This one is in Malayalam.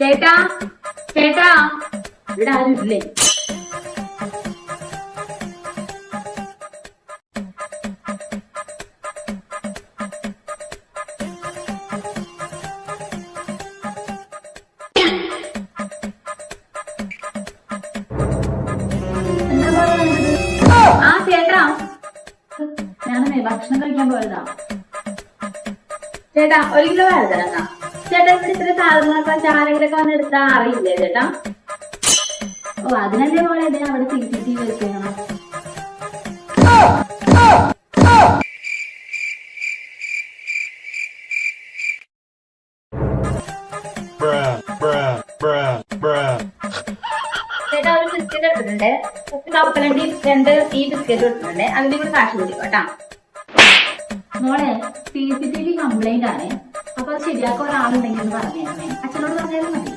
ചേട്ടാ ചേട്ടാ ഇവിടെ ആരും ഇല്ലേ? ആ ചേട്ടാ, ഞാനേ ഭക്ഷണം കഴിക്കാൻ പോയതാ. ചേട്ടാ 1 കിലോ വേദന. ചേട്ടാ ഇവിടെ ഇത്ര സാധനങ്ങളൊക്കെ ചാരകരൊക്കെ വന്ന് എടുത്താ അറിയില്ലേ ചേട്ടാ? ഓ അതിനല്ലേ പോലെ ഇതിനെ അവിടെ CCTV വെച്ചേക്കണം. ചേട്ടാ ഒരു ബിസ്ക്കറ്റ് എടുത്തിട്ടുണ്ട്, 10 കപ്പലണ്ടി 2 ഈ ബിസ്ക്കറ്റ് എടുത്തിട്ടുണ്ട്. അതിന്റെ കൂടെ കാശ് കൊടുക്കട്ടാ. മോളെ CCTV കംപ്ലൈന്റ് ആണ്, അപ്പൊ അത് ശരിയാക്കാൻ ഒരാളുണ്ടെങ്കിൽ എന്ന് പറഞ്ഞേ. അച്ഛനോട് പറഞ്ഞാലും മതി.